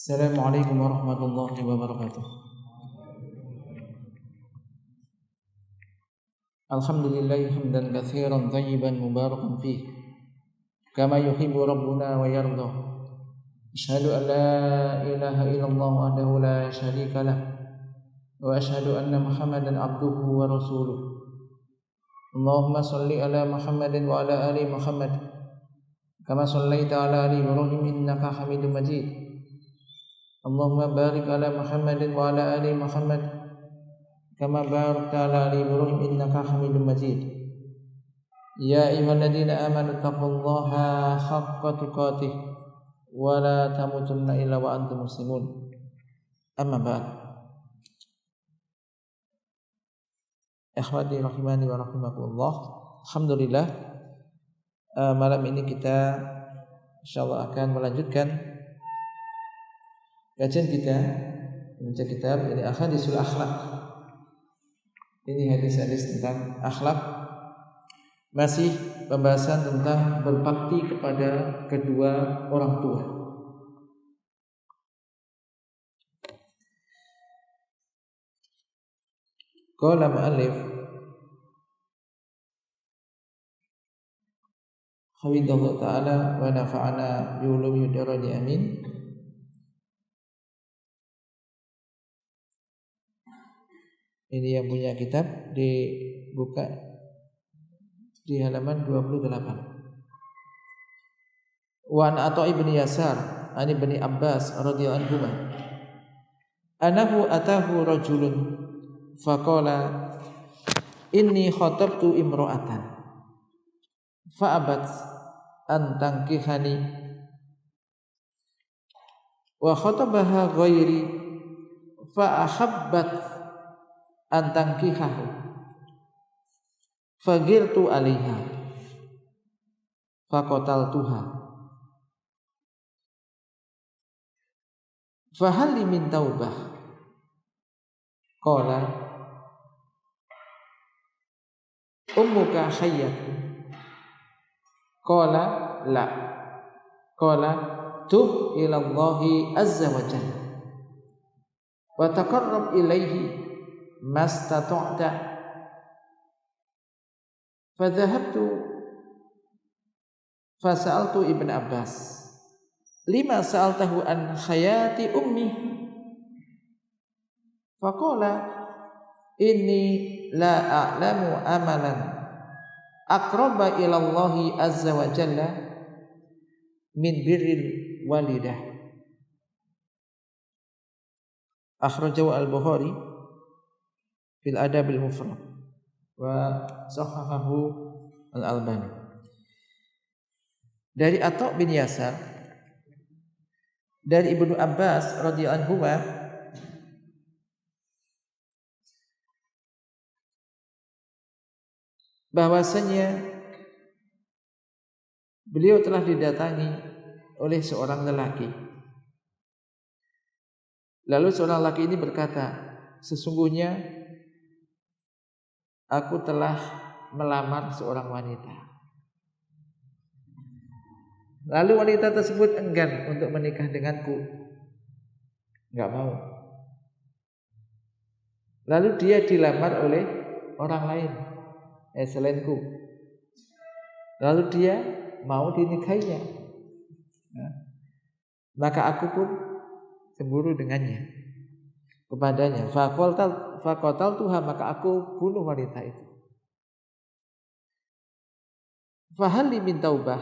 Assalamualaikum warahmatullahi wabarakatuh. Alhamdulillahi hamdan katsiran thayyiban mubarakan fih kama yuhibbu rabbuna wa yarda. Asyhadu an la ilaha illallah wahdahu la syarika lah wa asyhadu anna Muhammadan abduhu wa rasuluh. Allahumma shalli ala Muhammadin wa ala ali Muhammad kama shallaita ala ali Ibrahim innaka Hamidum Majid. Allahumma barik ala Muhammadin wa ala ali Muhammad kama barakta ala ali Ibrahim innaka Hamidum Majid. Ya ayyuhalladzina amanu taqullaha haqqa tuqatih wa la tamutunna illa wa antum muslimun. Amma ba'd. Ikhwati rahimani wa rahimakumullah. Alhamdulillah, malam ini kita insyaallah akan melanjutkan kajian kita membaca kitab ini Ahadisul Akhlaq. Ini hadis-hadis tentang akhlak, masih pembahasan tentang berbakti kepada kedua orang tua. Qala mu'allif hafidhahullah ta'ala wa nafa'ana bi ulumi darani amin. Ini yang punya kitab, dibuka di halaman 28. Wa an Atha ibn Yasar an ibn Abbas radhiyallahu anhu anahu atahu rajulun faqala inni khatabtu imra'atan fa'abat an tankihani wa khatabaha ghairi fa ahabbat antangkihahu fagirtu alaiha faqataltuha fahal li min taubah qala ummuka hayyatun qala la qala tub ila Allahi azza wa jalla wa taqarrab ilaihi mastata'ta fadhahabtu fasa'altu Ibn Abbas lima sa'altahu an hayati ummi faqala inni la a'lamu amalan aqraba ila Allahi azza wa jalla min birril walidah. Akhrajahu al-Bukhari fil Adabil Mufrad wa sahahahu al-Albani. Dari Atha bin Yasar dari Ibnu Abbas radhiyallahu anhu bahwasanya beliau telah didatangi oleh seorang lelaki. Lalu seorang lelaki ini berkata, sesungguhnya aku telah melamar seorang wanita. Lalu wanita tersebut enggan untuk menikah denganku, enggak mau. Lalu dia dilamar oleh orang lain, selainku. Lalu dia mau dinikahinya. Maka aku pun cemburu dengannya, kepadanya. Faqataltuha, maka aku bunuh wanita itu. Fahal li min taubah.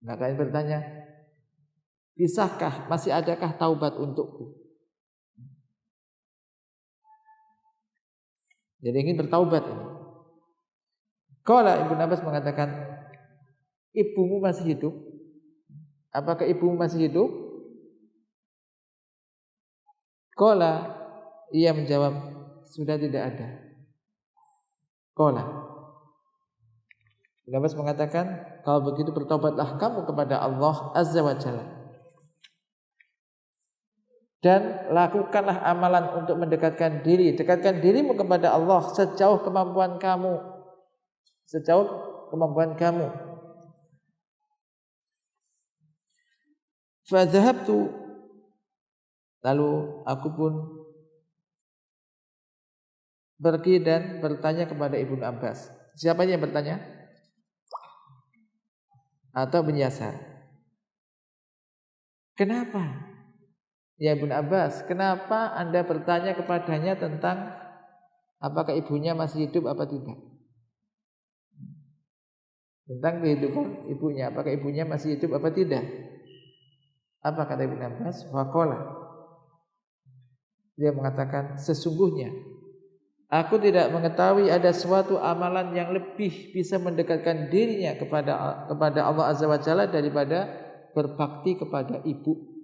Maka yang bertanya, bisakah, masih adakah taubat untukku? Jadi ingin bertaubat ini. Qala Ibnu Abbas mengatakan, ibumu masih hidup? Apakah ibumu masih hidup? Qala, ia menjawab, sudah tidak ada. Qala, Ibnu Abbas mengatakan, kalau begitu bertobatlah kamu kepada Allah azza wa jalla dan lakukanlah amalan untuk mendekatkan diri, dekatkan dirimu kepada Allah sejauh kemampuan kamu, Fadhahabtu, lalu aku pun pergi dan bertanya kepada Ibnu Abbas. Siapa yang bertanya? Atau menyasar? Kenapa? Ya Ibnu Abbas, kenapa Anda bertanya kepadanya tentang apakah ibunya masih hidup apa tidak? Tentang kehidupan ibunya, apakah ibunya masih hidup apa tidak? Apa kata Ibnu Abbas? Faqala, dia mengatakan, sesungguhnya aku tidak mengetahui ada suatu amalan yang lebih bisa mendekatkan dirinya kepada Allah Azza wa Jalla daripada berbakti kepada ibu.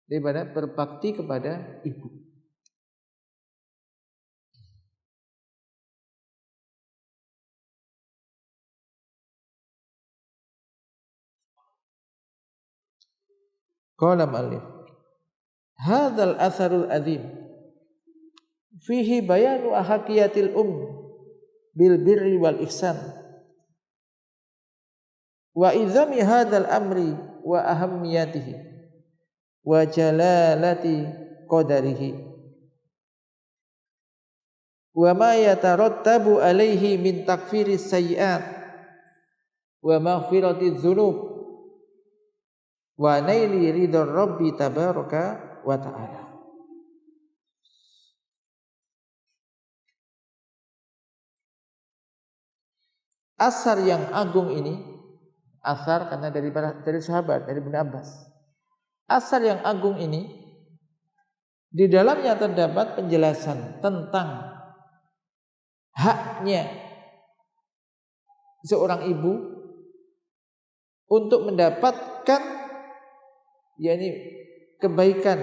Daripada berbakti kepada ibu. Qala mu'allif, hadzal atharul azim fihi bayanu ahaqiyatil bil birri wal ihsan wa izami hadzal amri wa ahammiyatihi wa jalalati qadarihi wa ma yatarattabu alaihi min takfiris sayyi'at wa maghfiratiz dzunub wa naili ridha rabbi tabaraka wa ta'ala. Asar yang agung ini, asar karena dari sahabat, dari Ibnu Abbas. Asar yang agung ini di dalamnya terdapat penjelasan tentang haknya seorang ibu untuk mendapatkan yakni kebaikan,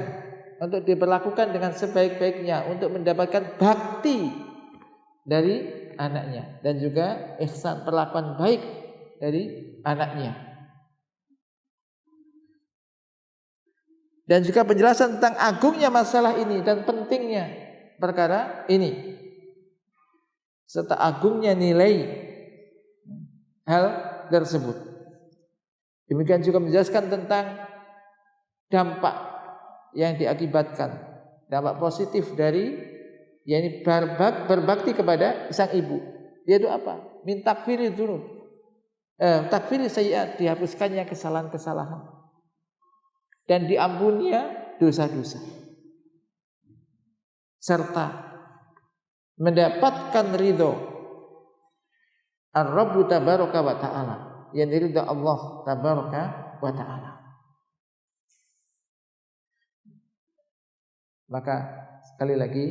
untuk diperlakukan dengan sebaik-baiknya, untuk mendapatkan bakti dari anaknya dan juga ihsan, perlakuan baik dari anaknya. Dan juga penjelasan tentang agungnya masalah ini dan pentingnya perkara ini serta agungnya nilai hal tersebut. Demikian juga menjelaskan tentang dampak yang diakibatkan, dampak positif dari yakni berbakti kepada sang ibu, yaitu apa? Min takfiri dzunub, takfiri sayyi'at, dihapuskannya kesalahan-kesalahan dan diampuninya dosa-dosa, serta mendapatkan ridho Ar-Rabbu tabaraka wa ta'ala, yang ridho Allah tabaraka wa ta'ala. Maka sekali lagi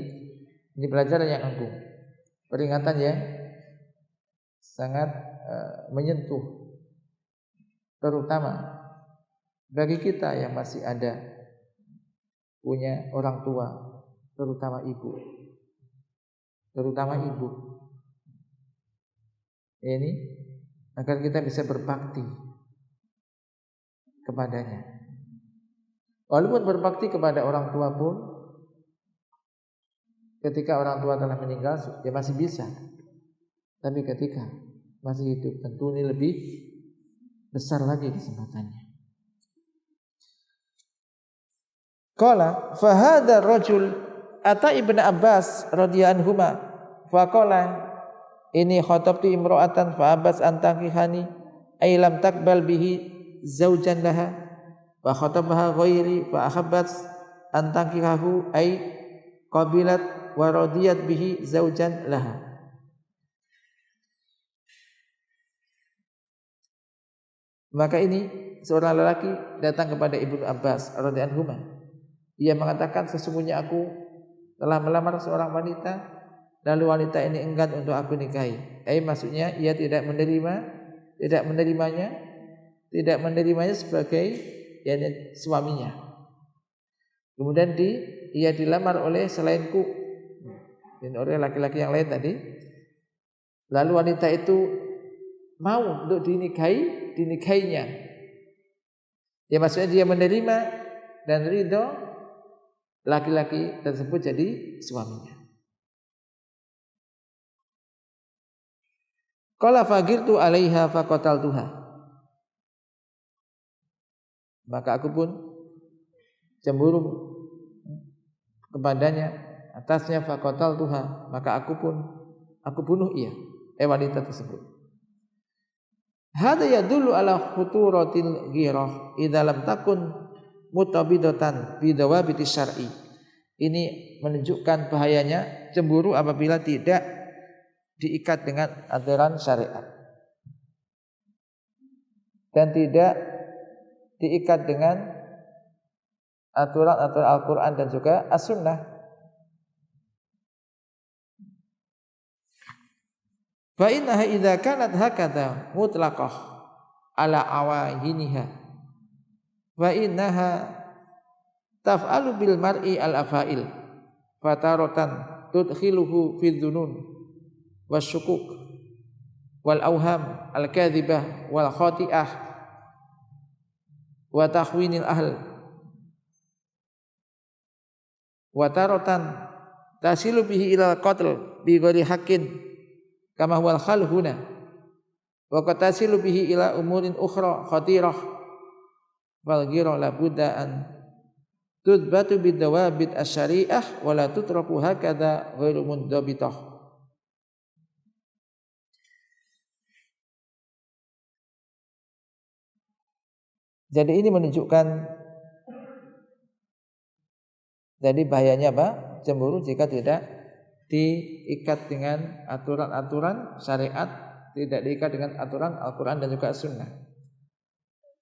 ini pelajaran yang agung, peringatan yang sangat menyentuh, terutama bagi kita yang masih ada punya orang tua, terutama ibu. Ini agar kita bisa berbakti kepadanya. Walaupun berbakti kepada orang tua pun, ketika orang tua telah meninggal, dia masih bisa. Tapi ketika masih hidup, tentu ini lebih besar lagi kesempatannya. Qala fa hadha rajul ata Ibnu Abbas radhiyallahu anhuma fa qala ini khatabtu imra'atan fa Abbas antakihani ay lam taqbal bihi zaujan laha wa khatabaha ghairi fa ahabbat antakihahu ay qabilat wa radiyat bihi zaujan laha. Maka ini seorang lelaki datang kepada Ibnu Abbas radhiyallahu anhu. Ia mengatakan, sesungguhnya aku telah melamar seorang wanita, lalu wanita ini enggan untuk aku nikahi. Maksudnya ia tidak menerimanya sebagai suaminya. Kemudian ia dilamar oleh selainku, dan oleh laki-laki yang lain tadi. Lalu wanita itu mau untuk dinikahinya. Ya maksudnya dia menerima dan ridho laki-laki tersebut jadi suaminya. Qala fagirtu 'alaiha faqataltuha. maka aku pun cemburu kepadanya, atasnya faqatal tuha, maka aku bunuh wanita tersebut. Hada yadullu ala khuturatil ghirah idza lam takun mutabidatan bidawabiti syar'i. Ini menunjukkan bahayanya cemburu apabila tidak diikat dengan aturan syariat dan tidak diikat dengan aturan-aturan Al-Quran dan juga As-Sunnah. Fa innaha idza kanat hakadha mutlaqah ala awahiniha wa innaha taf'alu bil mar'i al-afail fataratan tudkhiluhu fi dzunun wasyukuk wal awham al-kadhibah wal khati'ah wa takhwinil ahl wa taratan tasilu bihi ila qatl bi ghairi haqqin kama huwal khal huna wa qad tasilu bihi ila umurin ukhra khatirah wal ghira la budda an tudbatu bid dawabit asy-syari'ah wa la tutraku hakadha ghairu mundabitah. Jadi ini menunjukkan jadi bahayanya apa? Cemburu jika tidak diikat dengan aturan-aturan syariat, tidak diikat dengan aturan Al-Quran dan juga As-Sunnah.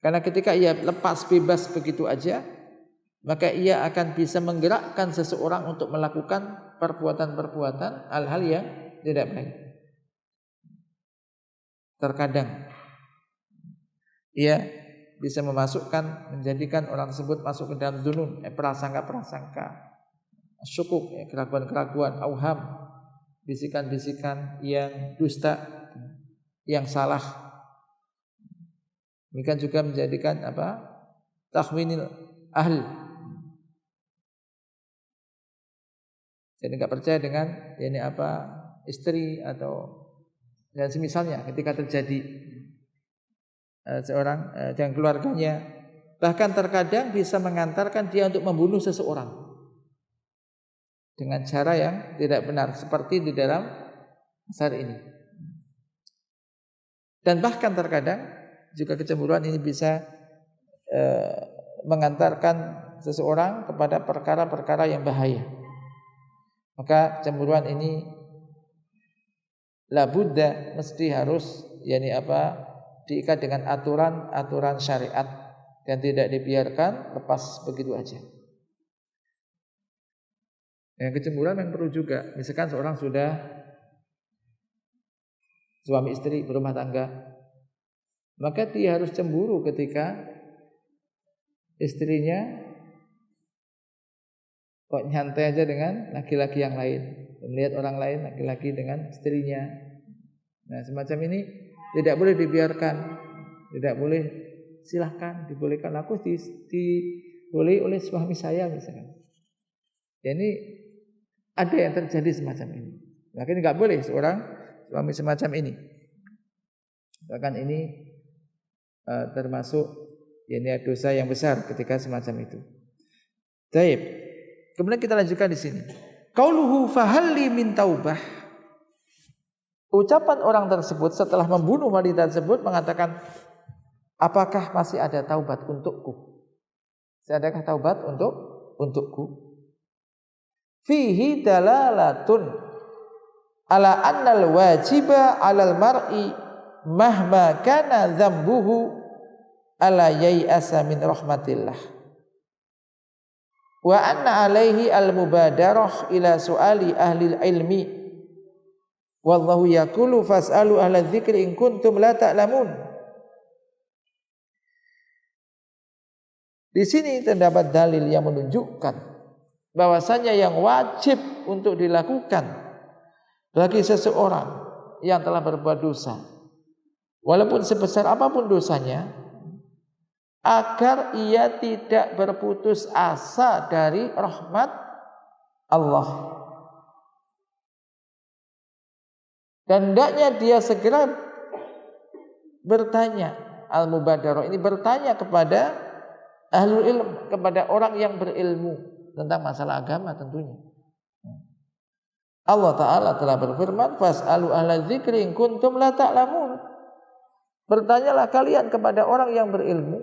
Karena ketika ia lepas bebas begitu aja, maka ia akan bisa menggerakkan seseorang untuk melakukan perbuatan-perbuatan hal-hal yang tidak baik. Terkadang ia bisa menjadikan orang tersebut masuk ke dalam dzunun, prasangka-prasangka, syukuk, keraguan-keraguan, auham, bisikan-bisikan yang dusta, yang salah. Demikian juga menjadikan takhwinil ahl. Jadi enggak percaya dengan istri atau dan semisalnya ketika terjadi seorang dan keluarganya, bahkan terkadang bisa mengantarkan dia untuk membunuh seseorang dengan cara yang tidak benar seperti di dalam asar ini. Dan bahkan terkadang juga kecemburuan ini bisa mengantarkan seseorang kepada perkara-perkara yang bahaya. Maka cemburuan ini la budda, mesti harus diikat dengan aturan syariat dan tidak dibiarkan lepas begitu aja. Yang kecemburuan yang perlu juga, misalkan seorang sudah suami istri berumah tangga, maka dia harus cemburu ketika istrinya kok nyantai aja dengan laki-laki yang lain, melihat orang lain laki-laki dengan istrinya. Nah, semacam ini tidak boleh dibiarkan, tidak boleh, silahkan, dibolehkan. Aku diboleh oleh suami saya misalnya. Jadi ada yang terjadi semacam ini. Maka nggak boleh seorang suami semacam ini. Bahkan ini termasuk dosa yang besar ketika semacam itu. Baik. Kemudian kita lanjutkan di sini. Qauluhu fahalli min taubah. Ucapan orang tersebut setelah membunuh wanita tersebut mengatakan, apakah masih ada taubat untukku? Adakah taubat untukku? Fihi dalalatun ala annal wajiba 'alal mar'i mahma kana dzambuhu ala yai'asa min rahmatillah. Wa anna alaihi al-mubadarah ila su'ali ahli ilmi. Wallahu yaqulu fas'alu ahla dzikri in kuntum la ta'lamun. Di sini terdapat dalil yang menunjukkan bahwasanya yang wajib untuk dilakukan bagi seseorang yang telah berbuat dosa, walaupun sebesar apapun dosanya, agar ia tidak berputus asa dari rahmat Allah. Dan hendaknya dia segera bertanya, al-mubadarah ini bertanya kepada ahlul ilm, kepada orang yang berilmu tentang masalah agama tentunya. Allah Ta'ala telah berfirman, fas'alu ahla dzikri in kuntum la ta'lamun. Bertanyalah kalian kepada orang yang berilmu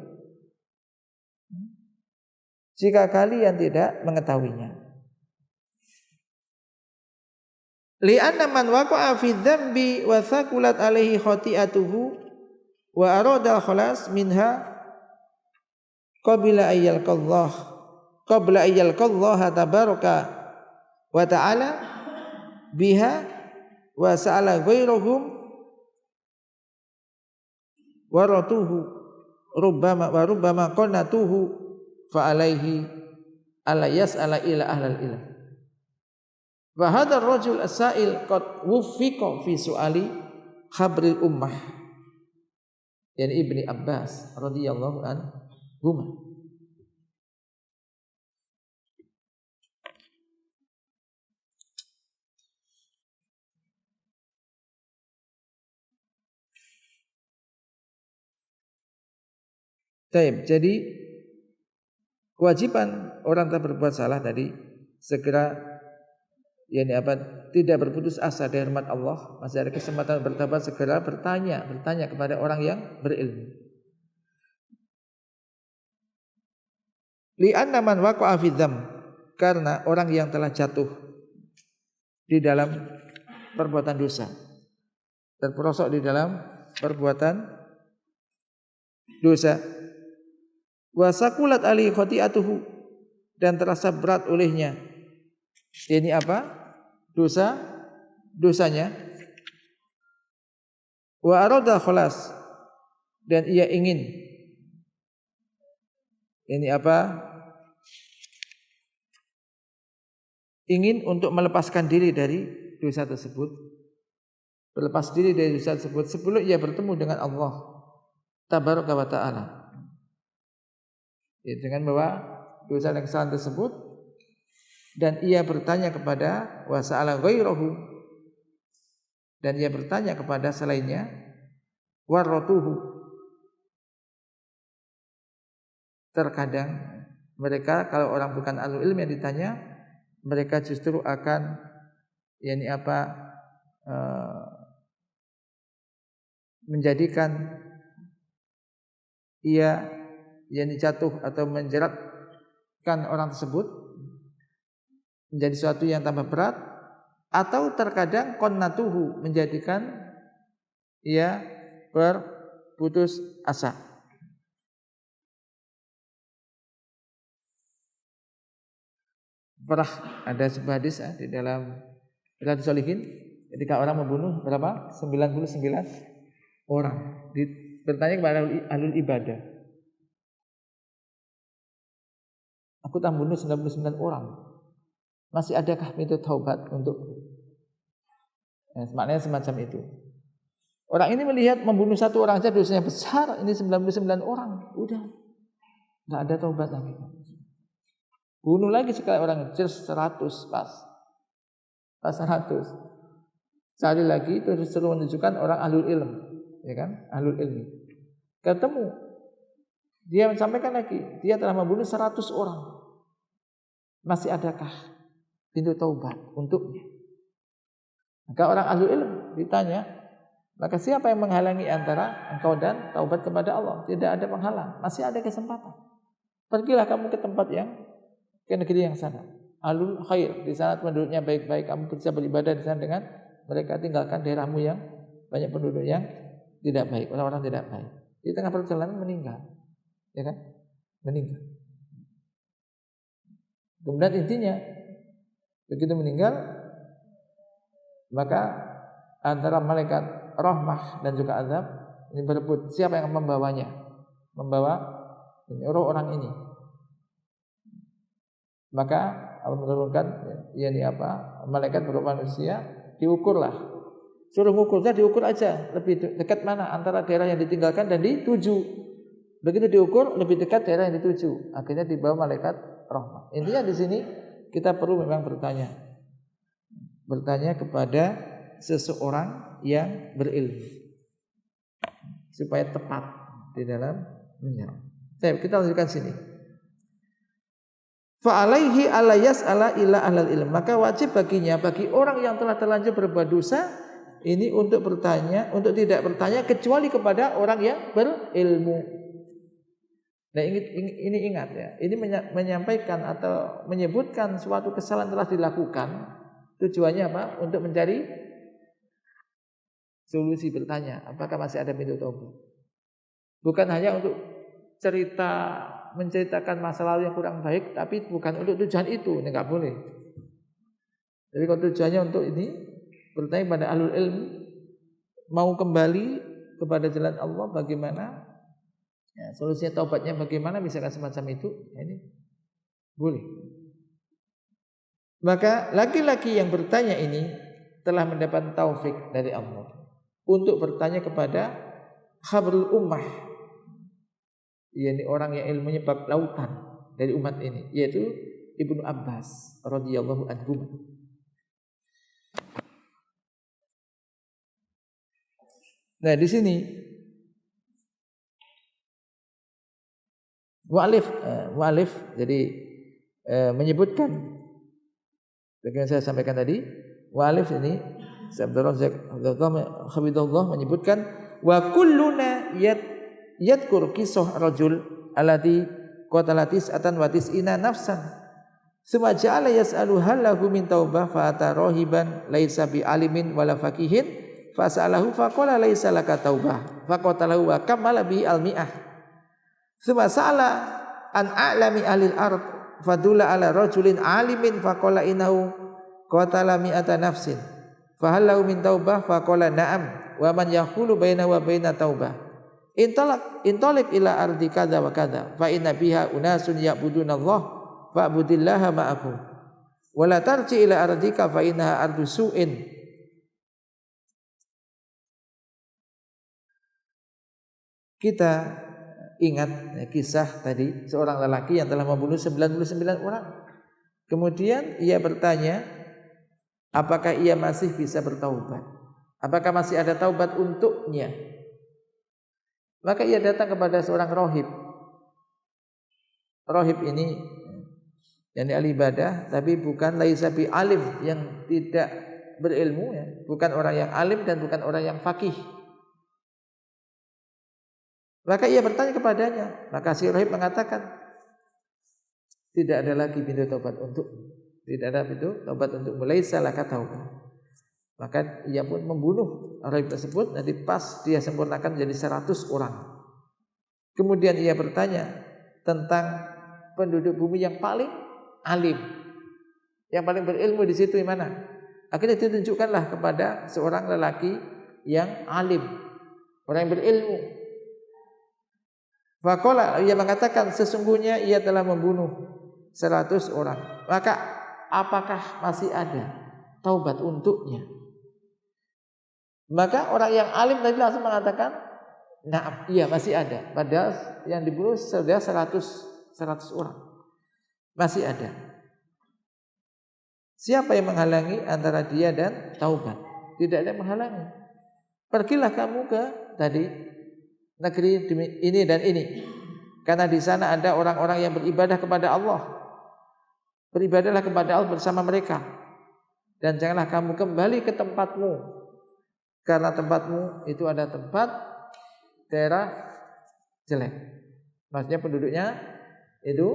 jika kalian tidak mengetahuinya. Li'anna man waqa'a fi dzambi wa thaqulat alaihi khati'atuhu wa arada khalas minha qabla ayyalqallah tabaraka wa ta'ala biha wa sa'ala ghairuhum waratuhu rubbama qannatuhu fa alaihi ala yas'ala ila ahlal ilm. Wa hadzal rajul as-sa'il qad wuffiqa fi su'ali khabril ummah, yani Ibni Abbas radhiyallahu anhuma. Jadi kewajiban orang tak berbuat salah tadi segera tidak berputus asa dari rahmat Allah, masih ada kesempatan bertobat, segera bertanya kepada orang yang berilmu. Li'anna man waqa'a fi dzam, karena orang yang telah jatuh di dalam perbuatan dosa, terperosok di dalam perbuatan dosa, wa saqulat ali khati'atuhu, dan terasa berat olehnya, ini apa? Dosanya. Wa arada khalas, dan ia ingin, ini apa? Ingin untuk melepaskan diri dari dosa tersebut. Berlepas diri dari dosa tersebut sebelum ia bertemu dengan Allah tabaraka wa ta'ala. Dengan bahwa dosa dan kesalahan tersebut, dan ia bertanya kepada wa sa'ala ghairahu, dan ia bertanya kepada selainnya, waratuhu. Terkadang mereka, kalau orang bukan ahlul ilmi yang ditanya, mereka justru akan menjadikan ia jatuh atau menjeratkan orang tersebut menjadi sesuatu yang tambah berat, atau terkadang qannatuhu, menjadikan ia berputus asa. Pernah ada sebuah hadis di dalam Riyadhus Shalihin, ketika orang membunuh berapa? 99 orang. Bertanya kepada ahlul ibadah, aku telah membunuh 99 orang, masih adakah pintu taubat untuk? Maknanya semacam itu. Orang ini melihat membunuh satu orang saja dosanya besar, ini 99 orang, udah nggak ada taubat lagi. Bunuh lagi sekali orang, 100 pas 100. Sekali lagi itu disuruh menunjukkan orang ahlul ilm, ya kan? Ahlul ilmi. Ketemu, dia menyampaikan lagi, dia telah membunuh 100 orang. Masih adakah pintu taubat untuknya? Maka orang ahlul ilm ditanya, maka siapa yang menghalangi antara engkau dan taubat kepada Allah? Tidak ada penghalang, masih ada kesempatan. Pergilah kamu ke tempat ke negeri yang sana, ahlul khair, di sana penduduknya baik-baik, kamu bisa beribadah di sana dengan mereka. Tinggalkan daerahmu yang banyak penduduk yang tidak baik, orang-orang tidak baik. Di tengah perjalanan meninggal, ya kan? Meninggal. Kemudian intinya begitu meninggal, maka antara malaikat rahmah dan juga azab ini berebut siapa yang membawanya, membawa roh orang ini. Maka Allah menurunkan malaikat berupa manusia, diukurlah, suruh mengukur, diukur aja lebih dekat mana antara daerah yang ditinggalkan dan dituju. Begitu diukur lebih dekat daerah yang dituju, akhirnya dibawa malaikat rahmah. Intinya di sini kita perlu memang bertanya kepada seseorang yang berilmu supaya tepat di dalam menjawab. Kita lanjutkan sini. Fa alaihi alla yas'ala illa ahlal ilm. Maka wajib baginya, bagi orang yang telah terlanjur berbuat dosa ini untuk tidak bertanya kecuali kepada orang yang berilmu. Nah, ini ingat ya. Ini menyampaikan atau menyebutkan suatu kesalahan telah dilakukan. Tujuannya apa? Untuk mencari solusi, bertanya apakah masih ada pintu taubat. Bukan hanya untuk menceritakan masa lalu yang kurang baik, tapi bukan untuk tujuan itu, ini enggak boleh. Jadi kalau tujuannya untuk ini, bertanya pada ahlul ilm, mau kembali kepada jalan Allah, bagaimana ya, solusinya taubatnya bagaimana, misalkan semacam itu, ya ini boleh. Maka laki-laki yang bertanya ini telah mendapat taufik dari Allah untuk bertanya kepada khabrul ummah, yakni orang yang ilmunya bab lautan dari umat ini, yaitu Ibnu Abbas radhiyallahu anhu. Nah, di sini mu'alif jadi menyebutkan, bagaimana saya sampaikan tadi, mu'alif ini Abdul Razak Hafizahullah menyebutkan wa kulluna yadkur kisah rajul alladhi qatala tis'atan wa tis'ina nafsan summa ja'ala yas'alu hal lahu min taubah fa ata rahiban laisa bi alimin wala faqihin fa sa'alahu fa qala laisa laka taubah fa qatalahu wa kamala bi al-mi'ah summa sa'ala an a'lami ahli al-ard fadula ala rajulin alimin fa qala innahu qatala mi'ata nafsin fa hal lahu min taubah fa qala na'am wa man yaqulu baina wa baina taubah intalik ila ardi kadza wa kadza fa inna biha unasun ya'buduna Allah fa'budillaha ma'akum wa la tarji ila ardika fa innaha ardu su'in. Kita ingat kisah tadi seorang lelaki yang telah membunuh 99 orang. Kemudian ia bertanya, apakah ia masih bisa bertaubat? Apakah masih ada taubat untuknya? Maka ia datang kepada seorang rohib. Rohib ini yang ahli ibadah, tapi bukan laisa bi alim, yang tidak berilmu ya, bukan orang yang alim dan bukan orang yang faqih. Maka ia bertanya kepadanya, maka si rohib mengatakan, tidak ada lagi pintu taubat untuk, tidak ada pintu taubat untuk mulai salah taubat. Maka ia pun membunuh rohib tersebut. Nanti pas dia sempurnakan menjadi 100 orang. Kemudian ia bertanya tentang penduduk bumi yang paling alim, yang paling berilmu di situ yang mana. Akhirnya ditunjukkanlah kepada seorang lelaki yang alim, orang yang berilmu. Faqala, ia mengatakan sesungguhnya ia telah membunuh 100 orang. Maka apakah masih ada taubat untuknya? Maka orang yang alim tadi langsung mengatakan, nah, iya masih ada. Padahal yang dibunuh sudah 100 orang. Masih ada. Siapa yang menghalangi antara dia dan taubat? Tidak ada yang menghalangi. Pergilah kamu ke tadi negeri ini dan ini, karena di sana ada orang-orang yang beribadah kepada Allah. Beribadahlah kepada Allah bersama mereka. Dan janganlah kamu kembali ke tempatmu, karena tempatmu itu ada tempat daerah jelek. Maksudnya penduduknya itu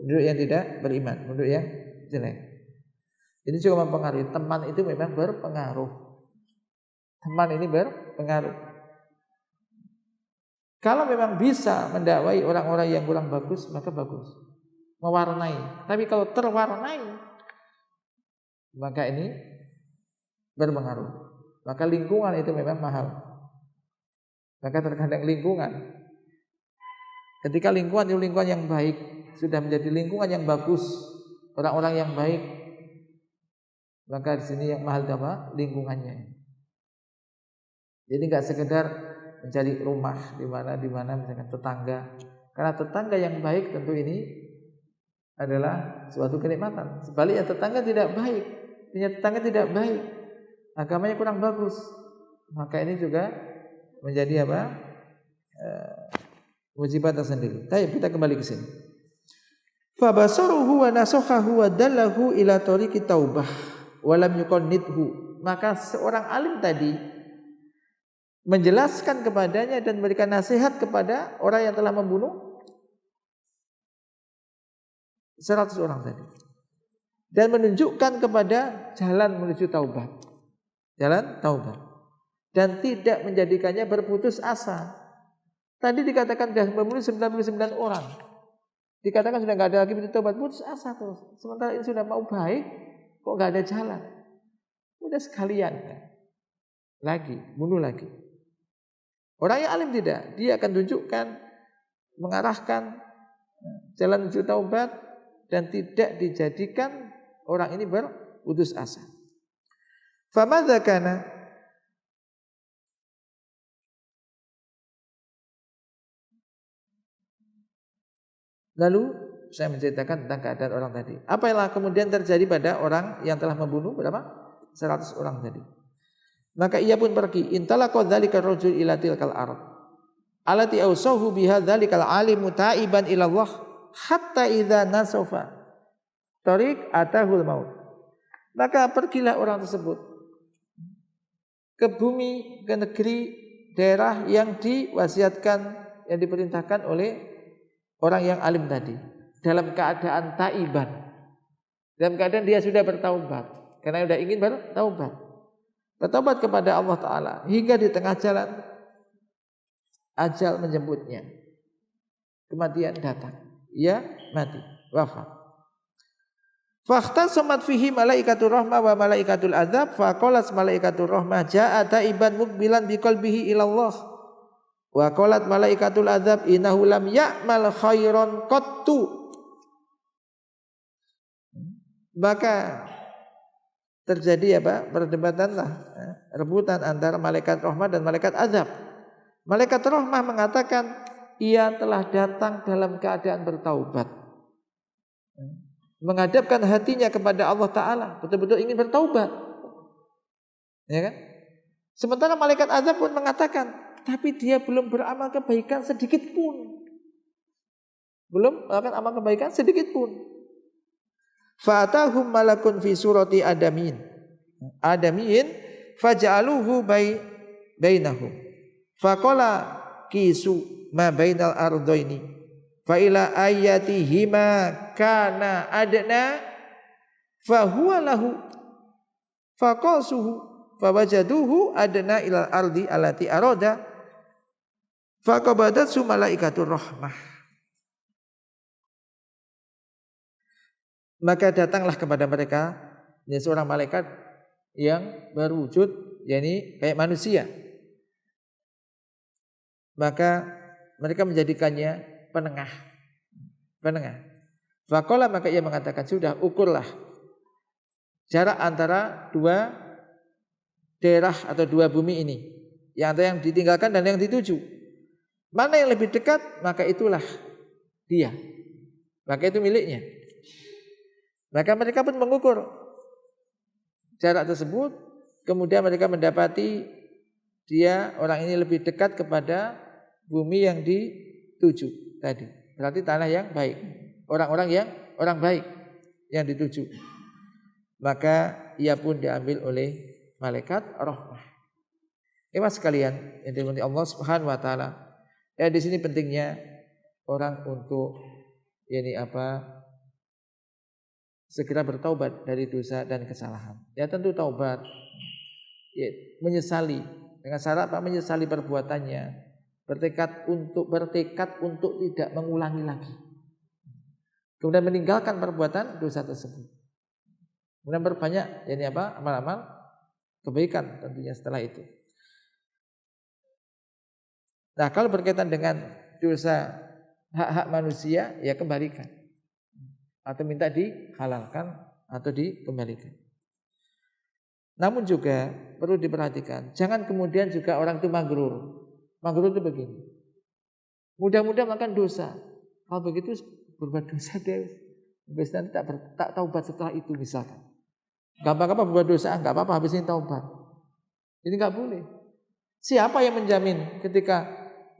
penduduk yang tidak beriman, penduduk yang jelek. Ini juga mempengaruhi. Teman itu memang berpengaruh. Teman ini berpengaruh. Kalau memang bisa mendakwai orang-orang yang kurang bagus, maka bagus, mewarnai. Tapi kalau terwarnai, maka ini berpengaruh. Maka lingkungan itu memang mahal. Maka terkadang lingkungan, ketika lingkungan itu lingkungan yang baik, sudah menjadi lingkungan yang bagus, orang-orang yang baik, maka di sini yang mahal apa? Lingkungannya. Jadi nggak sekedar mencari rumah di mana misalkan tetangga. Karena tetangga yang baik tentu ini adalah suatu kenikmatan. Sebaliknya tetangga tidak baik, punya tetangga tidak baik, agamanya kurang bagus, maka ini juga menjadi apa? Musibah tersendiri. Baik, kita kembali ke sini. Fabasaruhu wa nasakhahu wa dallahu ila tariqi taubah wa lam yuqannidhu. Maka seorang alim tadi menjelaskan kepadanya dan memberikan nasihat kepada orang yang telah membunuh 100 orang tadi. Dan menunjukkan kepada jalan menuju taubat. Jalan taubat. Dan tidak menjadikannya berputus asa. Tadi dikatakan sudah membunuh 99 orang. Dikatakan sudah tidak ada lagi pintu taubat, putus asa terus. Sementara ini sudah mau baik, kok tidak ada jalan. Udah sekalian. Lagi, bunuh lagi. Orang yang alim tidak. Dia akan tunjukkan, mengarahkan jalan menuju taubat. Dan tidak dijadikan orang ini berputus asa. Famadza kana lalu saya menceritakan tentang keadaan orang tadi. Apa yang kemudian terjadi pada orang yang telah membunuh berapa? 100 orang tadi. Maka ia pun pergi. Intalaqa dzalika rajul ila tilkal ard. Allati awsahu biha dzalikal alimu ta'iban ila Allah hatta idza nasafa tariq atahul maut. Maka pergilah orang tersebut ke bumi, ke negeri, daerah yang diwasiatkan, yang diperintahkan oleh orang yang alim tadi, dalam keadaan taiban, dalam keadaan dia sudah bertaubat, karena sudah ingin bertaubat kepada Allah Ta'ala, hingga di tengah jalan ajal menjemputnya, kematian datang, ia mati, wafat. Fakhtasamat fihi malaikatur rahmah wa malaikatul adzab, faqalat malaikatur rahmah jaa taiban muqbilan biqalbihi ila Allah. Wa qalat malaikatul adzab innahu lam ya'mal khairan qattu. Maka terjadi perdebatanlah, rebutan antara malaikat rahmah dan malaikat azab. Malaikat rahmah mengatakan ia telah datang dalam keadaan bertaubat, menghadapkan hatinya kepada Allah Ta'ala, betul-betul ingin bertaubat, ya kan? Sementara malaikat azab pun mengatakan, tapi dia belum beramal kebaikan sedikit pun, belum melakukan amal kebaikan sedikit pun. Fa'atahum malakun fi surati adamin faja'aluhu bainahum faqala kisu ma bainal ardaini fa ila ayatihima kana adna fa huwa lahu faqasuhu fawajaduhu adna ilal ardi allati arada faqabadat malaikatur rahmah. Maka datanglah kepada mereka seorang malaikat yang berwujud, yakni kayak manusia. Maka mereka menjadikannya penengah. Faqala, maka ia mengatakan, sudah ukurlah jarak antara dua daerah atau dua bumi ini, yang antara yang ditinggalkan dan yang dituju. Mana yang lebih dekat, maka itulah dia, maka itu miliknya. Maka mereka pun mengukur jarak tersebut, kemudian mereka mendapati dia, orang ini lebih dekat kepada bumi yang dituju tadi. Berarti tanah yang baik, orang baik yang dituju. Maka ia pun diambil oleh malaikat rahmah. Mas sekalian yang dimuliakan Allah Subhanahu wa taala. Ya, di sini pentingnya orang untuk segera bertaubat dari dosa dan kesalahan. Ya tentu taubat, ya, menyesali dengan syarat menyesali perbuatannya, bertekad untuk tidak mengulangi lagi. Kemudian meninggalkan perbuatan dosa tersebut. Kemudian berbanyak amal-amal kebaikan tentunya setelah itu. Nah, kalau berkaitan dengan dosa hak-hak manusia, ya kembalikan. Atau minta dihalalkan atau dikembalikan. Namun juga perlu diperhatikan, jangan kemudian juga orang itu maghrur. Maghrur itu begini, mudah-mudahan melakukan dosa, kalau begitu berbuat dosa deh, nanti tak taubat setelah itu misalkan. Gampang-gampang berbuat dosa, enggak apa-apa, habis ini taubat. Ini enggak boleh. Siapa yang menjamin ketika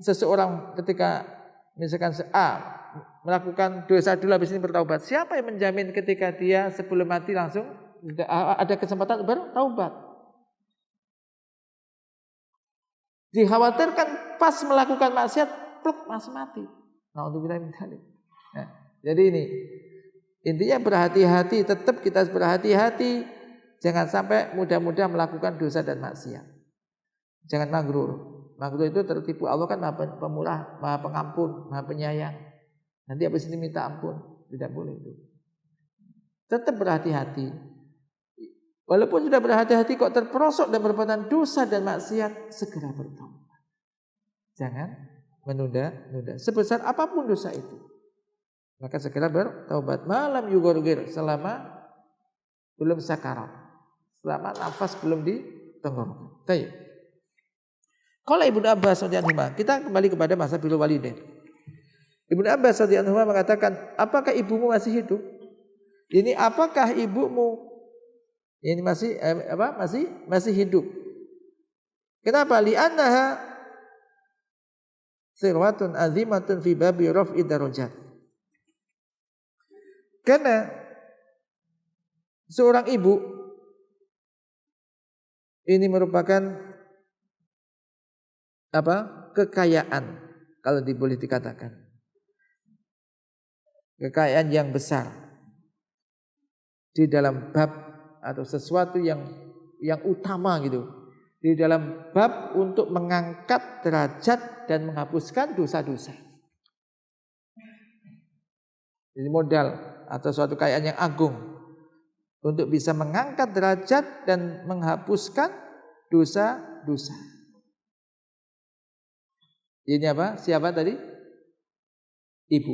seseorang, ketika misalkan A melakukan dosa dulu habis ini bertaubat. Siapa yang menjamin ketika dia sebelum mati langsung ada kesempatan bertaubat? Dikhawatirkan pas melakukan maksiat, pluk langsung mati. Naudzubillah min dzalik. Nah, jadi ini intinya berhati-hati, tetap kita harus berhati-hati, jangan sampai mudah-mudah melakukan dosa dan maksiat. Jangan maghrur. Maghrur itu tertipu. Allah kan Maha Pemurah, Maha Pengampun, Maha Penyayang. Nanti habis ini minta ampun, tidak boleh itu. Tetap berhati-hati. Walaupun sudah berhati-hati kok terperosok dan perbuatan dosa dan maksiat, segera bertaubat. Jangan menunda-nunda. Sebesar apapun dosa itu, maka segera bertaubat. Malam yugorgir, selama belum sakarat, selama nafas belum ditenggorokan. Baik. Kalau Ibnu Abbas radhiyallahu anhu, kita kembali kepada masa birrul walidain. Ibnu Abbas radhiyallahu anhu mengatakan, apakah ibumu masih hidup? Ini apakah ibumu ini masih hidup? Kenapa? Li'annaha sirwatun azimatun fi babi raf'i darajat. Karena seorang ibu ini merupakan kekayaan, kalau boleh dikatakan kekayaan yang besar di dalam bab atau sesuatu yang utama gitu, di dalam bab untuk mengangkat derajat dan menghapuskan dosa-dosa. Jadi modal atau suatu kekayaan yang agung untuk bisa mengangkat derajat dan menghapuskan dosa-dosa. Ini apa? Siapa tadi? Ibu.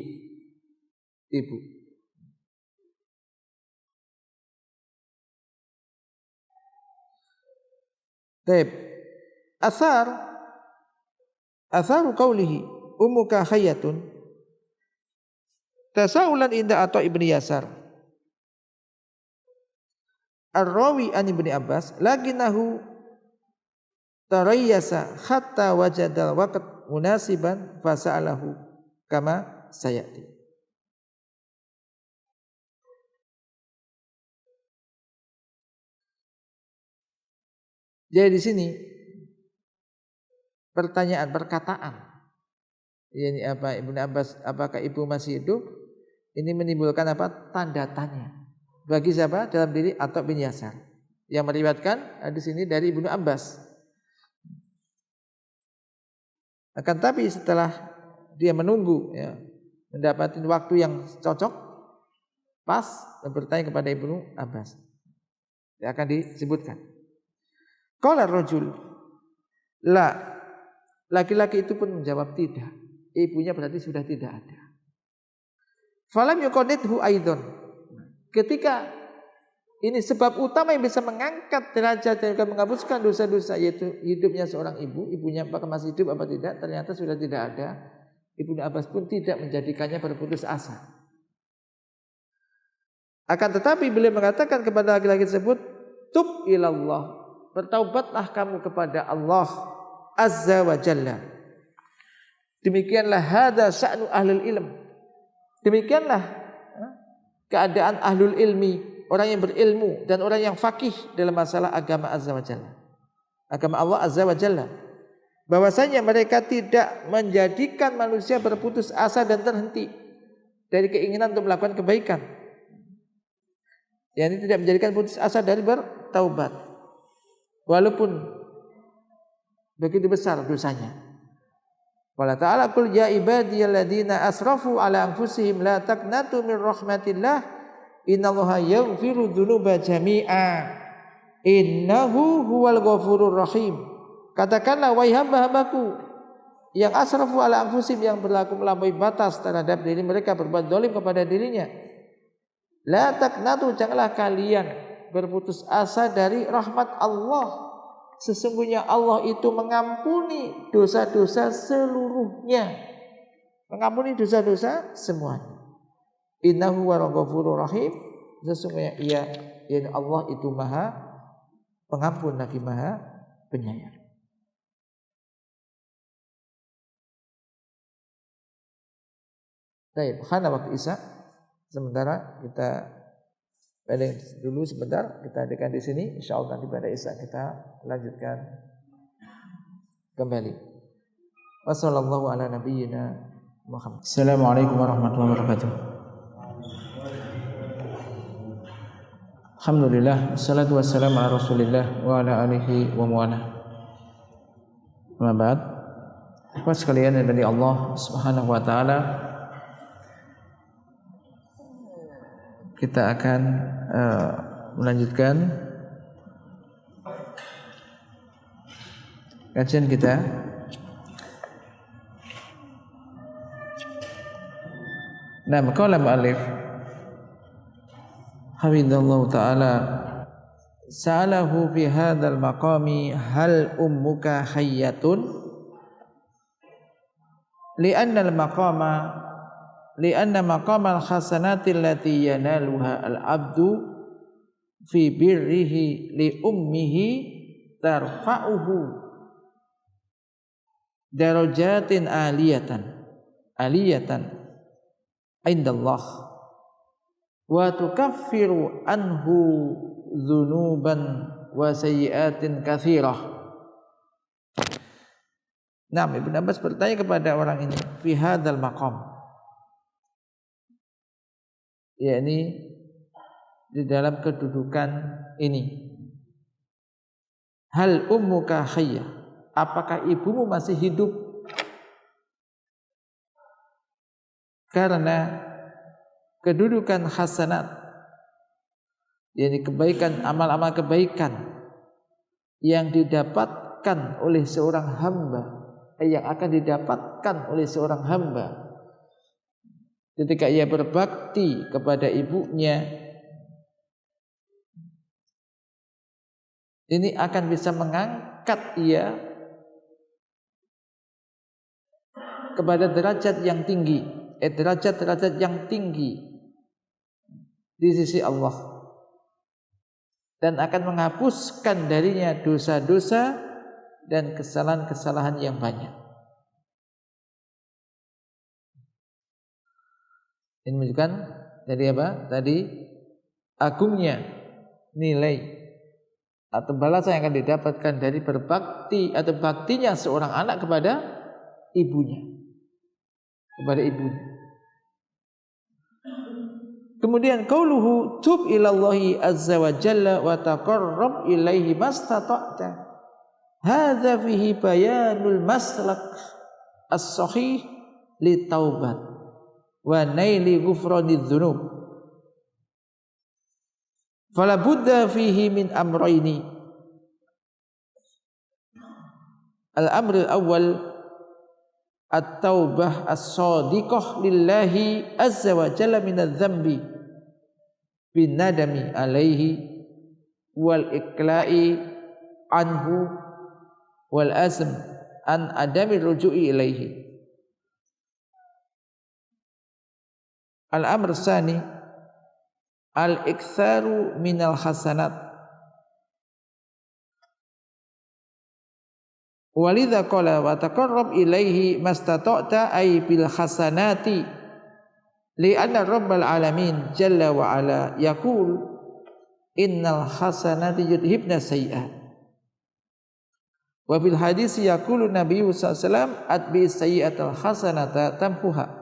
Taib. Atharu qawlihi ummuka hayyatun tasawulan inda Atha ibni Yasar ar-rawi an ibni Abbas laginahu tarayyasa hatta wajadal waqt munasiban fasa'alahu kama sayati. Jadi di sini perkataan ini apa Ibnu Abbas, apakah ibu masih hidup? Ini menimbulkan apa? Tanda tanya. Bagi siapa? Dalam diri Atha bin Yasar yang meriwayatkan hadis ini dari Ibnu Abbas. Akan tapi setelah dia menunggu mendapatkan waktu yang cocok pas dan bertanya kepada Ibnu Abbas, dia akan disebutkan. Qala rajul la, laki-laki itu pun menjawab tidak. Ibunya berarti sudah tidak ada. Falam yuqadidhu aidon. Ketika ini sebab utama yang bisa mengangkat derajat dan menghapuskan dosa-dosa, yaitu hidupnya seorang ibu. Ibunya apakah masih hidup apa tidak? Ternyata sudah tidak ada. Ibnu Abbas pun tidak menjadikannya berputus asa. Akan tetapi beliau mengatakan kepada laki-laki tersebut, tub ilallah, bertaubatlah kamu kepada Allah Azza wa Jalla. Demikianlah hadza sya'nu ahlul ilm. Demikianlah keadaan ahlul ilmi, orang yang berilmu dan orang yang faqih dalam masalah agama Azza wa Jalla. Agama Allah Azza wa Jalla. Bahwasanya mereka tidak menjadikan manusia berputus asa dan terhenti dari keinginan untuk melakukan kebaikan. Yani tidak menjadikan putus asa dari bertaubat. Walaupun begitu besar dosanya. Qala ta'ala qul ya ibadiyalladzina asrafu ala anfusihim la taqnatu min rahmatillah innallaha yaghfiru dzunuba jami'a innahu huwal ghafurur rahim. Katakanlah wahai hamba-hambaku yang asrafu ala anfusihim, yang berlaku melampaui batas terhadap diri mereka, berbuat zalim kepada dirinya. La taqnatu, janganlah kalian berputus asa dari rahmat Allah. Sesungguhnya Allah itu mengampuni dosa-dosa seluruhnya. Mengampuni dosa-dosa semuanya. Innahu huwal ghafurur rahim. Sesungguhnya Allah itu Maha Pengampun lagi Maha Penyayang. Baik, khana waktu Isya. Sementara kita balik dulu sebentar, kita adakan di sini. Insyaallah nanti pada Isya kita lanjutkan kembali. Wassallallahu ala nabiyyina Muhammad. Assalamualaikum warahmatullahi wabarakatuh. Alhamdulillah, wassalatu wassalamu ala Rasulillah wa ala alihi wa muwala. Amma ba'd. Ikhwan sekalian dari Allah Subhanahu wa taala, kita akan melanjutkan kajian kita Nah, qala mu'allif hafizallahu ta'ala sa'alahu fi hadzal maqami hal ummuka hayyatun li'anna maqamal hasanati allati yanaluha al-'abdu fi birrihi li ummihi tarfa'uhu darajatin aliyatan indallah wa tukaffiru anhu dzunuban wa sayyi'atin katsirah. Nah, Ibnu Abbas bertanya kepada orang ini fi hadzal maqam, yakni di dalam kedudukan ini, hal ummuka hayyah, apakah ibumu masih hidup? Karena kedudukan hasanat, yakni kebaikan, amal-amal kebaikan yang didapatkan oleh seorang hamba, yang akan didapatkan oleh seorang hamba ketika ia berbakti kepada ibunya, ini akan bisa mengangkat ia kepada derajat yang tinggi, derajat-derajat yang tinggi di sisi Allah, dan akan menghapuskan darinya dosa-dosa dan kesalahan-kesalahan yang banyak. Ini menunjukkan dari apa? Tadi agungnya nilai atau balasan yang akan didapatkan dari berbakti atau baktinya seorang anak kepada ibunya, Kemudian qauluhu tub ilallahi azza wa jalla wa taqarrab ilaihi mastata'ta. Hadza fihi bayanul maslak as-sahih li taubat wa naili ghufranidz dzunub. Fala budda fihi min amrayni. Al-amr al-awwal at-taubah as-sadiqah lillahi azza wa jalla minadz-dzambi bin nadami alaihi wal iqla'i anhu wal azm an adami ruju'i ilaihi. Al-amr tsani al-iktsaru minal hasanat. Walidha qala wa taqarrab ilaihi mastata'ta ay bil hasanati li'anna rabbal alamin jalla wa ala yaqul innal hasanati yudhibna sayyi'at. Wa fil hadis yaqulu nabiyyu sallallahu alaihi wasallam atbi sayyi'atal hasanata tamhuha.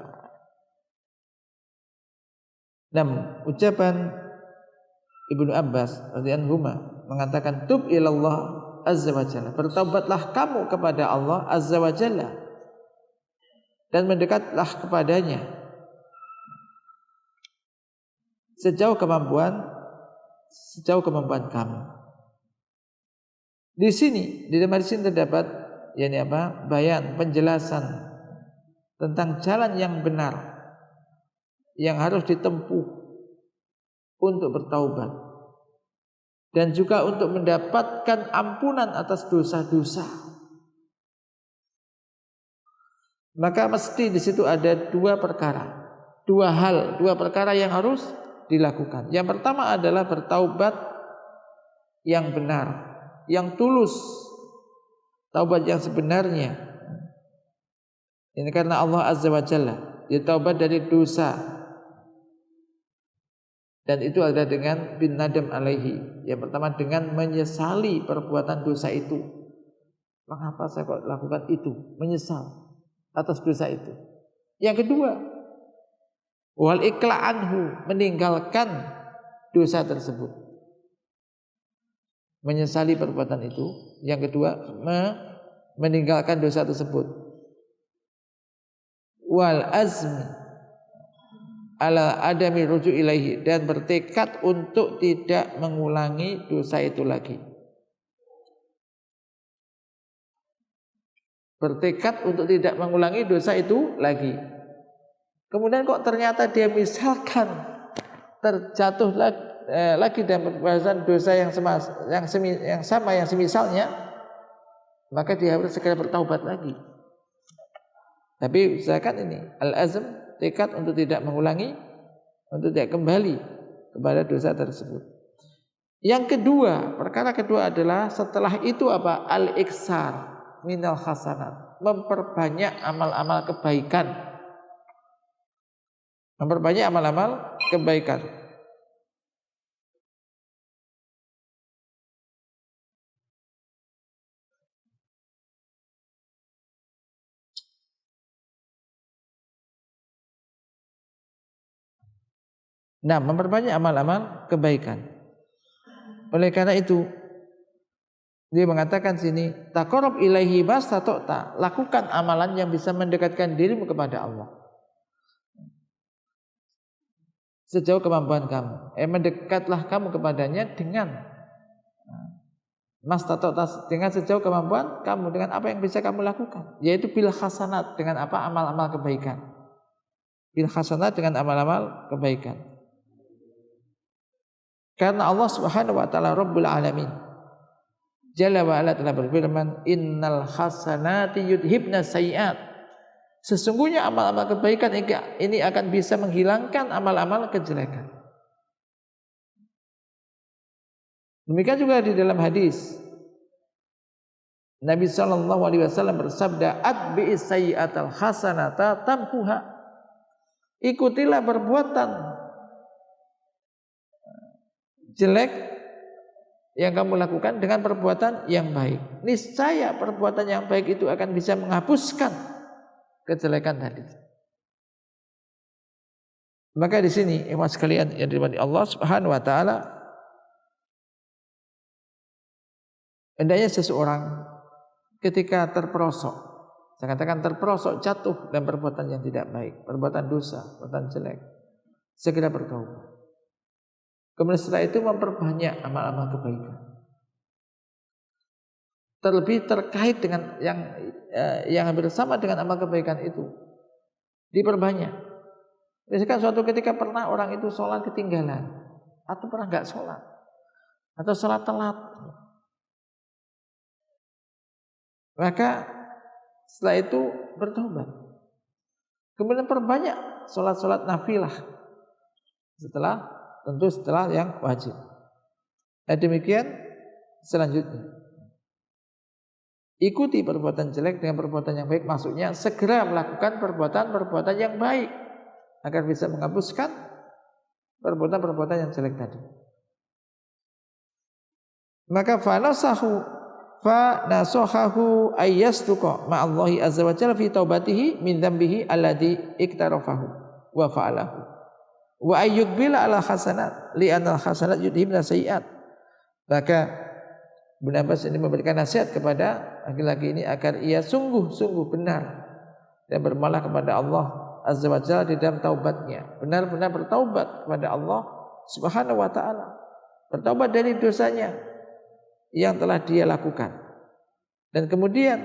Ucapan Ibnu Abbas radhiyallahu anhu mengatakan tub ilallah azza wa jalla, bertaubatlah kamu kepada Allah azza wa jalla dan mendekatlah kepadanya sejauh kemampuan kamu. Di sini, di dalam hadis ini terdapat bayan, penjelasan tentang jalan yang benar yang harus ditempuh untuk bertaubat dan juga untuk mendapatkan ampunan atas dosa-dosa. Maka mesti di situ ada dua perkara yang harus dilakukan. Yang pertama adalah bertaubat yang benar, yang tulus, taubat yang sebenarnya. Ini karena Allah azza wa jalla. dia taubat dari dosa. Dan itu ada dengan bin nadam alaihi. Yang pertama dengan menyesali perbuatan dosa itu. Mengapa saya kok lakukan itu? Menyesal atas dosa itu. Yang kedua, wal ikla anhu, meninggalkan dosa tersebut. Menyesali perbuatan itu. Yang kedua, meninggalkan dosa tersebut. Wal azm ala adami ruju ilaihi, dan bertekad untuk tidak mengulangi dosa itu lagi. Bertekad untuk tidak mengulangi dosa itu lagi. Kemudian kok ternyata dia misalkan terjatuh lagi dalam perbuatan dosa yang semisalnya, maka dia harus segera bertaubat lagi. Tapi usahakan ini al-azm, tekad untuk tidak mengulangi, untuk tidak kembali kepada dosa tersebut. Yang kedua, perkara kedua adalah setelah itu apa? Al-iksar minal hasanat, memperbanyak amal-amal kebaikan. Memperbanyak amal-amal kebaikan. Nah, memperbanyak amal-amal kebaikan. Oleh karena itu, dia mengatakan sini, taqarrab ilaihi mastata'ta, lakukan amalan yang bisa mendekatkan dirimu kepada Allah sejauh kemampuan kamu. Mendekatlah kamu kepadanya dengan mastata'ta, dengan sejauh kemampuan kamu, dengan apa yang bisa kamu lakukan, yaitu bil hasanat, dengan apa? Amal-amal kebaikan. Bil hasanat, dengan amal-amal kebaikan. Karena Allah Subhanahu wa taala Rabbul Alamin Jalla wa ala telah berfirman, innal hasanati yudhibna sayyi'at. Sesungguhnya amal-amal kebaikan ini akan bisa menghilangkan amal-amal kejelekan. Demikian juga di dalam hadis Nabi sallallahu alaihi wasallam bersabda, atbi'is sayyi'atal hasanata tamhuha. Ikutilah perbuatan jelek yang kamu lakukan dengan perbuatan yang baik. Niscaya perbuatan yang baik itu akan bisa menghapuskan kejelekan tadi. Maka di sini ikhwan sekalian yang dirahmati Allah Subhanahu wa taala, hendaknya seseorang ketika terperosok, saya katakan terperosok, jatuh dalam perbuatan yang tidak baik, perbuatan dosa, perbuatan jelek, segera bertaubat. Kemudian setelah itu memperbanyak amal-amal kebaikan. Terlebih terkait dengan yang hampir sama dengan amal kebaikan itu, diperbanyak. Misalkan suatu ketika pernah orang itu sholat ketinggalan, atau pernah nggak sholat, atau sholat telat, maka setelah itu bertobat. Kemudian perbanyak sholat-sholat nafilah setelah yang wajib. Demikian selanjutnya, ikuti perbuatan jelek dengan perbuatan yang baik, maksudnya segera melakukan perbuatan-perbuatan yang baik agar bisa menghapuskan perbuatan-perbuatan yang jelek tadi. Maka fanasahu ayyastuqa ma'allahi azza wa jalla fi taubatihi min dzambihi alladhi iktarafahu wa fa'alahu wa ayyuqbila ala hasanat li'anal hasanat yudhibna sayyi'at. Maka Ibnu Abbas ini memberikan nasihat kepada laki-laki ini agar ia sungguh-sungguh benar dan bermalah kepada Allah Azza wa Jalla di dalam taubatnya, benar-benar bertaubat kepada Allah Subhanahu wa taala, bertaubat dari dosanya yang telah dia lakukan, dan kemudian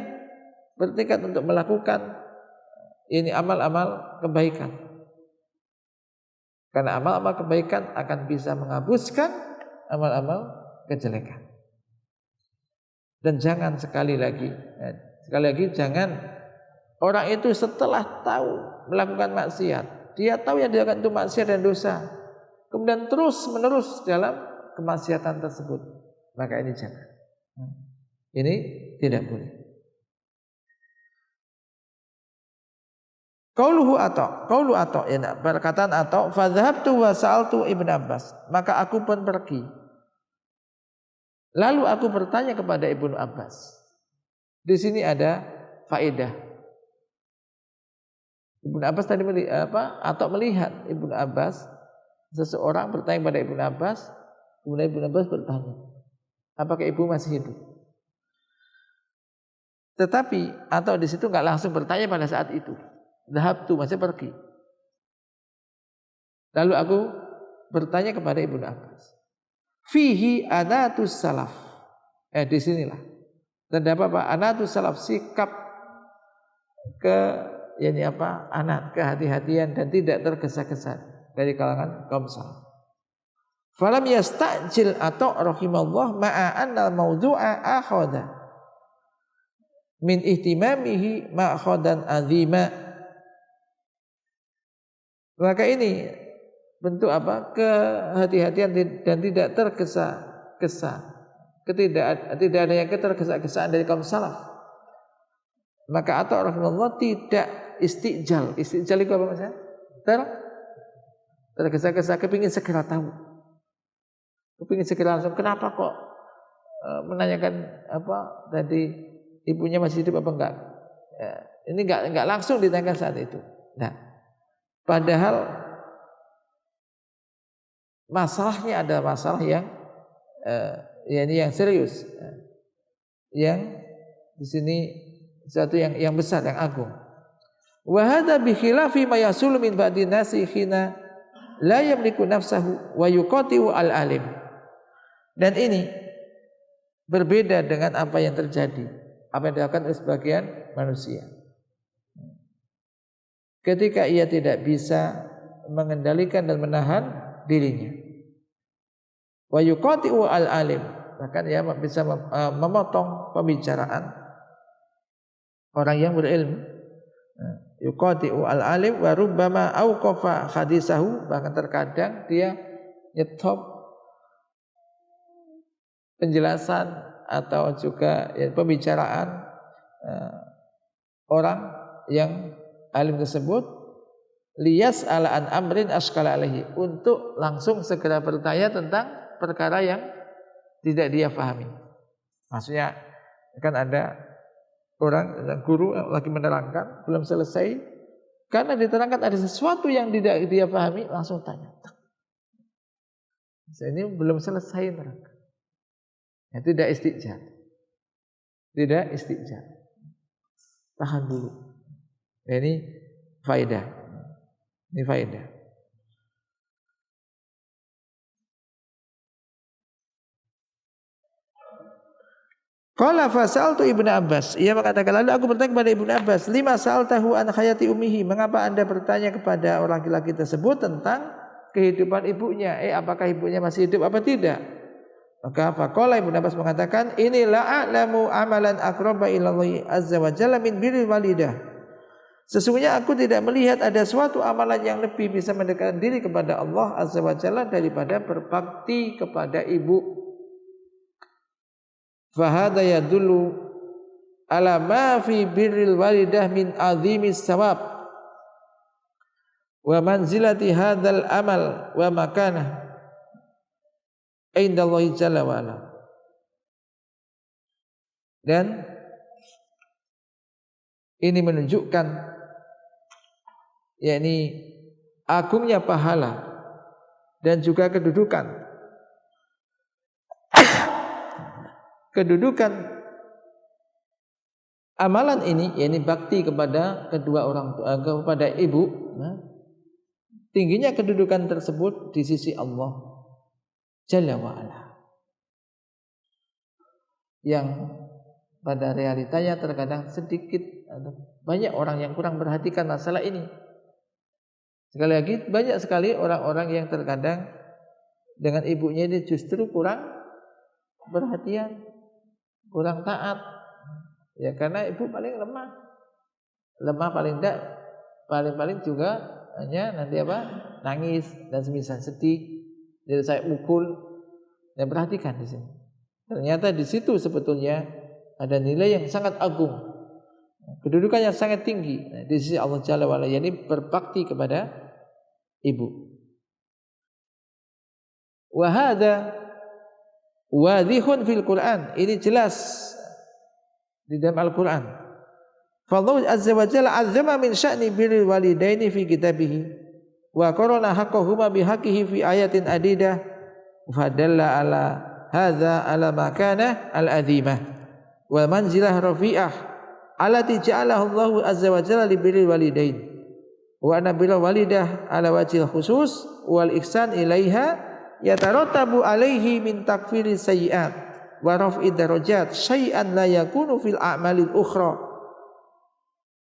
bertekad untuk melakukan ini amal-amal kebaikan. Karena amal-amal kebaikan akan bisa menghapuskan amal-amal kejelekan. Dan jangan sekali lagi jangan orang itu setelah tahu melakukan maksiat, dia tahu yang dilakukan itu maksiat dan dosa, kemudian terus menerus dalam kemaksiatan tersebut, maka ini jangan. Ini tidak boleh. Qaulu Atha, ya perkataan Atha, fa dhahabtu wa sa'altu Ibnu Abbas, maka aku pun pergi. Lalu aku bertanya kepada Ibnu Abbas. Di sini ada faedah. Ibnu Abbas tadi Atha melihat Ibnu Abbas, seseorang bertanya kepada Ibnu Abbas, kemudian Ibnu Abbas bertanya, apakah ibu masih hidup? Tetapi Atha di situ nggak langsung bertanya pada saat itu. Dhahabtu, masih pergi. Lalu aku bertanya kepada Ibnu Abbas. Fihi anatus salaf. Di sinilah terdapat apa? Anatus salaf, sikap anat, kehati-hatian dan tidak tergesa-gesa dari kalangan kaum salaf. Falam yasta'jil Atha rahimallah ma'a annal mawdu'a akhadha min ihtimamihi ma'khadan azima. Maka ini bentuk apa? Kehati-hatian dan tidak tergesa-gesa. Tidak adanya ketergesa-gesaan dari kaum salaf. Maka Atha rahimahullah tidak istijal. Istijal itu apa maksudnya? Tergesa-gesa, kepingin segera tahu. Kepingin segera langsung. Kenapa kok menanyakan apa tadi ibunya masih hidup apa enggak? Ya, ini enggak langsung ditanyakan saat itu. Nah, padahal masalahnya adalah masalah yang yang serius, yang di sini satu yang besar, yang agung. Wa hadza bi khilafi ma yasul min ba'di nasi khina la yamliku nafsahu wa yuqatiu al-alim. Dan ini berbeda dengan apa yang terjadi, apa yang dilakukan oleh sebagian manusia. Ketika ia tidak bisa mengendalikan dan menahan dirinya. Wa yuqati'u al-alim, bahkan ia bisa memotong pembicaraan orang yang berilmu. Yuqati'u al-alim wa rubbama awqafa hadisahu, bahkan terkadang dia nyetop penjelasan atau juga pembicaraan orang yang alim tersebut liyas ala an amrin askala alaihi, untuk langsung segera bertanya tentang perkara yang tidak dia pahami. Maksudnya kan ada guru yang lagi menerangkan belum selesai, karena diterangkan ada sesuatu yang tidak dia pahami, langsung tanya. Ini belum selesai nerangkan. Ya, tidak istijal. Tidak istijal. Tahan dulu. Ini faedah. Ini faedah. Qala fasaltu Ibnu Abbas. Ia mengatakan, lalu aku bertanya kepada Ibnu Abbas, lima sa'altahu an hayati ummihi, mengapa Anda bertanya kepada orang laki-laki tersebut tentang kehidupan ibunya? Apakah ibunya masih hidup apa tidak? Maka faqala Ibnu Abbas mengatakan, ini la a'lamu amalan aqraba ila Allah azza wa jalla min birril walidah. Sesungguhnya aku tidak melihat ada suatu amalan yang lebih bisa mendekatkan diri kepada Allah azza wa jalla daripada berbakti kepada ibu. Fahada yadullu ala ma fi birril walidah min azimis sawab wa manzilati hadzal amal wa makanah indallahi jalla wa ala. Dan ini menunjukkan yakni agungnya pahala dan juga kedudukan amalan ini, yakni bakti kepada kedua orang tua, kepada ibu, tingginya kedudukan tersebut di sisi Allah Jalla wa ala, yang pada realitanya terkadang sedikit banyak orang yang kurang perhatikan masalah ini. Sekali lagi, banyak sekali orang-orang yang terkadang dengan ibunya ini justru kurang perhatian, kurang taat. Ya karena ibu paling lemah paling tidak, paling juga hanya nanti nangis dan semisal sedih, jadi saya mukul. Dan perhatikan di sini. Ternyata di situ sebetulnya ada nilai yang sangat agung, kedudukan yang sangat tinggi di sisi Allah Jalla wa Ala, yakni berbakti kepada ibu. Wa hadza wadhihun fil Quran, ini jelas di dalam Al-Quran. Fallahu azza wa jalla azzama min sya'ni birril walidaini fi kitabihi wa qarana haqqahuma bihaqqihi fi ayatin adidah fadalla ala hadza ala makana al-azimah wal manzilah rafi'ah allati ja'alahu Allahu azza wa jalla li birril walidain wa anna birrul walidah ala wajhil khusus wal ihsan ilaiha yatarattabu alaihi min takfiri sayyi'at wa raf'i darajat syai'an la yakunu fil a'malil ukhra.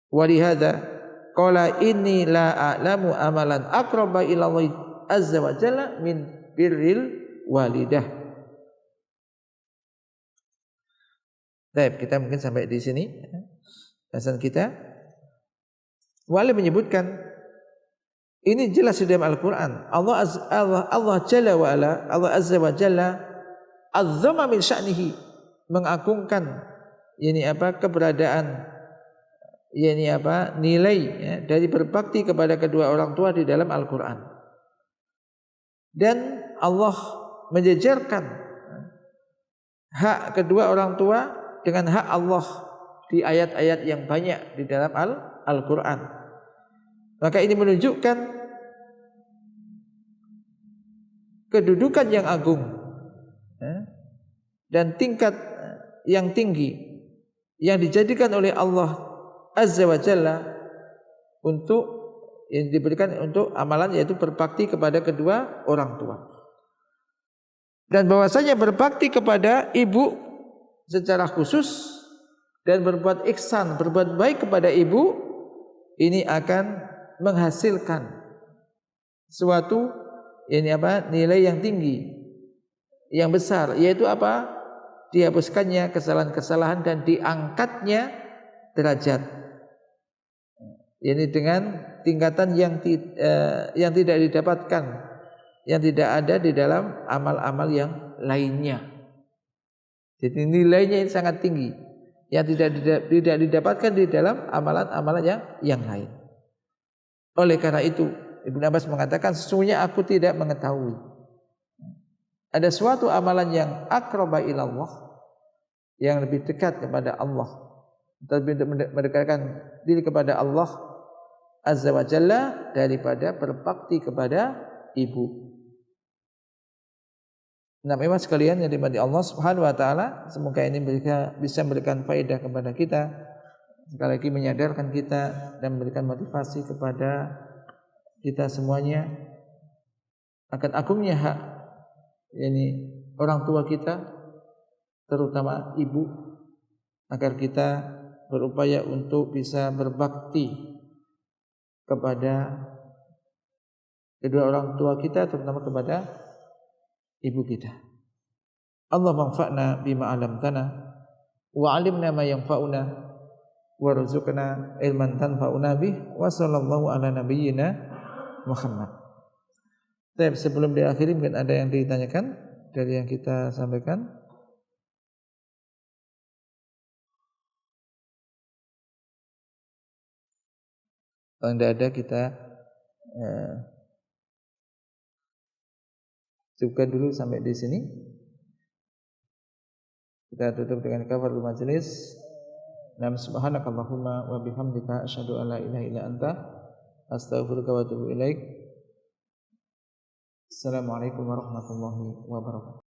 Wa lihadza qala inni la a'lamu amalan aqraba ila Allah azza wa jalla min birril walidah. Baik, kita mungkin sampai di sini bahasan kita. Wali menyebutkan ini jelas di dalam Al-Quran. Allah Jalla wa Ala, Allah Azza wa Jalla azzama min sya'nihi, mengagungkan keberadaan nilai dari berbakti kepada kedua orang tua di dalam Al-Quran. Dan Allah menjejarkan hak kedua orang tua dengan hak Allah di ayat-ayat yang banyak di dalam Al-Quran. Maka ini menunjukkan kedudukan yang agung dan tingkat yang tinggi yang dijadikan oleh Allah Azza wa Jalla untuk yang diberikan untuk amalan, yaitu berbakti kepada kedua orang tua. Dan bahwasanya berbakti kepada ibu secara khusus dan berbuat ihsan, berbuat baik kepada ibu, ini akan menghasilkan suatu nilai yang tinggi, yang besar, yaitu dihapuskannya kesalahan-kesalahan dan diangkatnya derajat. Ini dengan tingkatan yang tidak didapatkan, yang tidak ada di dalam amal-amal yang lainnya. Jadi nilainya ini sangat tinggi, yang tidak didapatkan di dalam amalan-amalan yang lain. Oleh karena itu Ibnu Abbas mengatakan, sesungguhnya aku tidak mengetahui ada suatu amalan yang aqraba ilallah, yang lebih dekat kepada Allah, lebih mendekatkan diri kepada Allah Azza wa Jalla daripada berbakti kepada ibu. Nah, memang sekalian yang dimati Allah Subhanahu wa taala, semoga ini bisa memberikan faedah kepada kita, sekali lagi menyadarkan kita dan memberikan motivasi kepada kita semuanya akan agungnya hak orang tua kita, terutama ibu, agar kita berupaya untuk bisa berbakti kepada kedua orang tua kita, terutama kepada ibu kita. Allah manfa'na bima 'allamtana wa 'allimna ma yanfa'una warzuqna ilman tanfa'una bih wa sallallahu ala nabiyyina Muhammad. Baik, sebelum diakhiri mungkin ada yang ditanyakan dari yang kita sampaikan. Kalau tidak ada, kita cukupkan dulu sampai di sini. Kita tutup dengan kafarul majelis. Nam subhanakallahumma wa bihamdika asyhadu an la ilaha illa anta astaghfiruka wa atubu ilaik. Assalamualaikum warahmatullahi wabarakatuh.